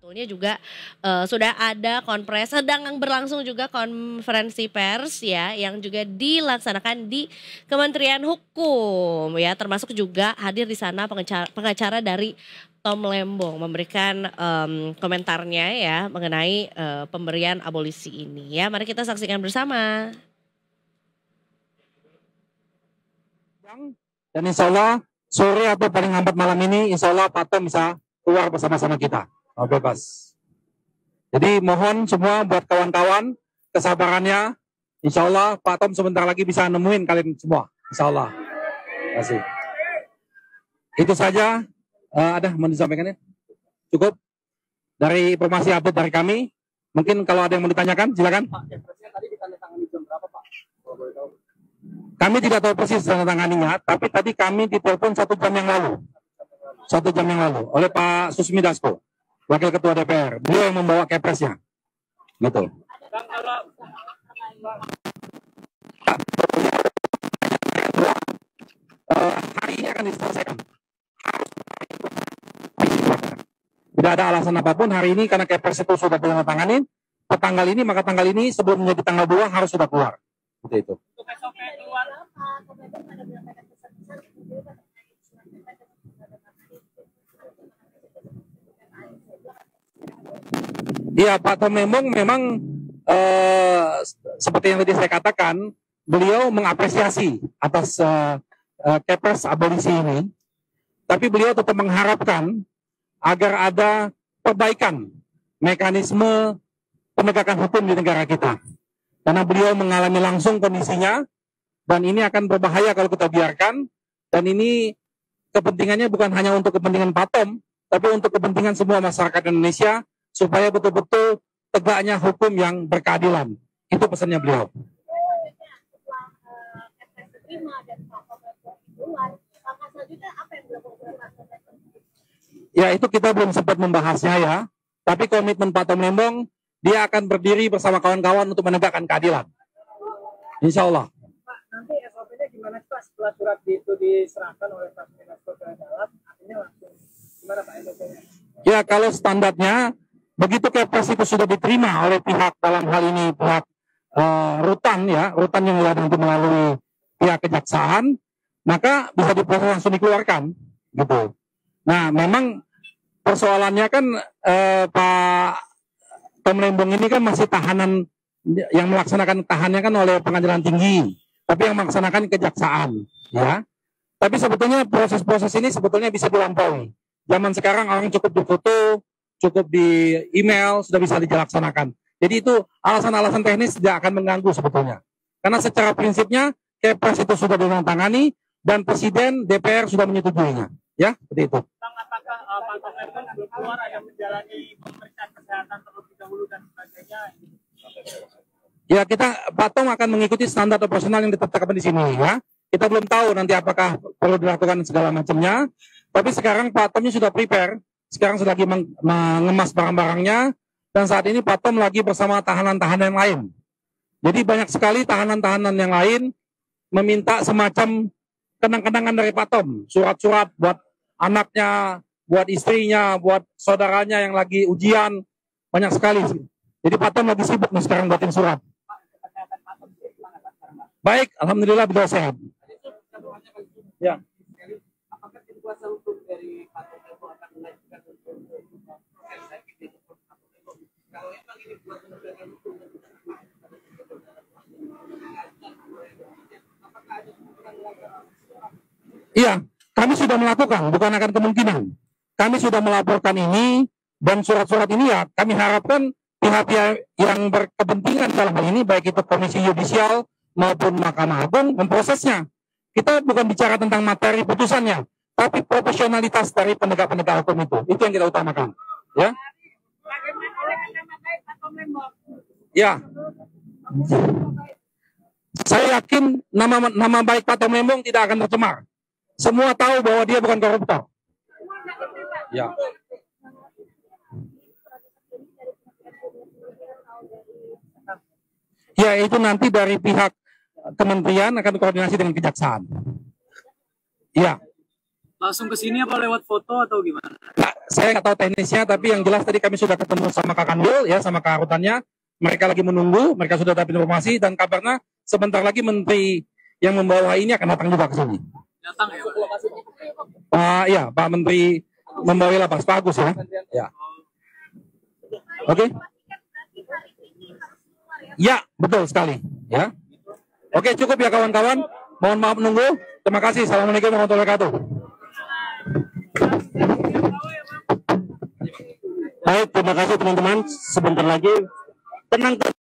Sebetulnya juga sudah ada sedang berlangsung juga konferensi pers ya yang juga dilaksanakan di Kementerian Hukum ya, termasuk juga hadir di sana pengacara dari Tom Lembong memberikan komentarnya ya mengenai pemberian abolisi ini ya. Mari kita saksikan bersama. Dan insya Allah sore atau paling lambat malam ini insya Allah Pak Tom bisa keluar bersama-sama kita. Bebas. Jadi mohon semua buat kawan-kawan kesabarannya. Insya Allah Pak Tom sebentar lagi bisa nemuin kalian semua. Insya Allah. Terima kasih. Itu saja. Ada mau disampaikannya? Cukup? Dari informasi update dari kami. Mungkin kalau ada yang mau ditanyakan, silakan. Pak, tadi ditandatangani jam berapa, Pak? Kami tidak tahu persis tanganinya, tapi tadi kami ditelepon 1 jam yang lalu. 1 jam yang lalu oleh Pak Susmi Dasko, Wakil Ketua DPR. Beliau yang membawa kepresnya. Gitu. Hari ini akan diselesaikan. Tidak ada alasan apapun hari ini karena kepres itu sudah ditandatangani. Tanggal ini, maka tanggal ini sebelum menjadi tanggal 2 harus sudah keluar. Seperti itu. Iya, Pak Tom Lembong memang seperti yang tadi saya katakan, beliau mengapresiasi atas kepres abolisi ini, tapi beliau tetap mengharapkan agar ada perbaikan mekanisme penegakan hukum di negara kita. Karena beliau mengalami langsung kondisinya, dan ini akan berbahaya kalau kita biarkan, dan ini kepentingannya bukan hanya untuk kepentingan Pak Tom, tapi untuk kepentingan semua masyarakat Indonesia, supaya betul-betul tegaknya hukum yang berkeadilan. Itu pesannya beliau. Ya, itu kita belum sempat membahasnya ya. Tapi komitmen Pak Tom Lembong, dia akan berdiri bersama kawan-kawan untuk menegakkan keadilan. Insya Allah. Pak, nanti SOP-nya gimana Pak setelah surat itu diserahkan oleh Pak Menko ke dalam, artinya langsung gimana Pak SOP-nya? Ya, kalau standarnya, begitu kepres itu sudah diterima oleh pihak dalam hal ini pihak rutan ya, rutan yang nanti melalui pihak kejaksaan, maka bisa diproses langsung dikeluarkan, gitu. Nah, memang persoalannya kan Pak Tom Lembong ini kan masih tahanan, yang melaksanakan tahannya kan oleh pengadilan tinggi, tapi yang melaksanakan kejaksaan, ya. Tapi sebetulnya proses-proses ini sebetulnya bisa dilampaui. Zaman sekarang orang cukup difoto, cukup di email, sudah bisa dilaksanakan. Jadi itu alasan-alasan teknis tidak akan mengganggu sebetulnya. Karena secara prinsipnya kepres itu sudah ditandatangani dan Presiden DPR sudah menyetujuinya. Ya, seperti itu. Apakah Pak Tom Lembong belum keluar ada menjalani pemeriksaan kesehatan terlebih dahulu dan sebagainya? Ya, Pak Tom akan mengikuti standar operasional yang ditetapkan di sini ya. Kita belum tahu nanti apakah perlu dilakukan segala macamnya. Tapi sekarang Pak Tomnya sudah prepare. Sekarang sudah lagi mengemas barang-barangnya. Dan saat ini Pak Tom lagi bersama tahanan-tahanan yang lain. Jadi banyak sekali tahanan-tahanan yang lain meminta semacam kenang-kenangan dari Pak Tom. Surat-surat buat anaknya, buat istrinya, buat saudaranya yang lagi ujian. Banyak sekali. Jadi Pak Tom lagi sibuk nih sekarang buatin surat. Baik, alhamdulillah beliau sehat. Ya. Apakah tim kuasa hukum dari Pak Tom Lembong akan melanjutkan untuk kalau memang ini buat penegakan hukum, apakah ada kemungkinan melakukan? Iya, kami sudah melakukan, bukan akan kemungkinan. Kami sudah melaporkan ini dan surat-surat ini ya kami harapkan pihak-pihak yang berkepentingan dalam hal ini, baik itu Komisi Yudisial maupun Mahkamah Agung memprosesnya. Kita bukan bicara tentang materi putusannya, tapi profesionalitas dari penegak-penegak hukum itu. Itu yang kita utamakan. Ya. Ya. Saya yakin nama baik Pak Tom Lembong tidak akan tercemar. Semua tahu bahwa dia bukan koruptor. Ya. Ya, itu nanti dari pihak kementerian akan koordinasi dengan kejaksaan. Ya. Langsung ke sini apa lewat foto atau gimana? Nah, saya nggak tahu teknisnya, tapi yang jelas tadi kami sudah ketemu sama Kak Kandil, ya, sama Kak Rutannya. Mereka lagi menunggu, mereka sudah dapat informasi, dan kabarnya sebentar lagi Menteri yang membawa ini akan datang juga ke sini. Datang ya? Iya, Pak Menteri membawa lapas, Pak Agus ya. Ya. Oke. Ya, betul sekali. Ya. Oke, cukup ya kawan-kawan. Mohon maaf menunggu. Terima kasih. Assalamualaikum warahmatullahi wabarakatuh. Baik, terima kasih teman-teman. Sebentar lagi tenang.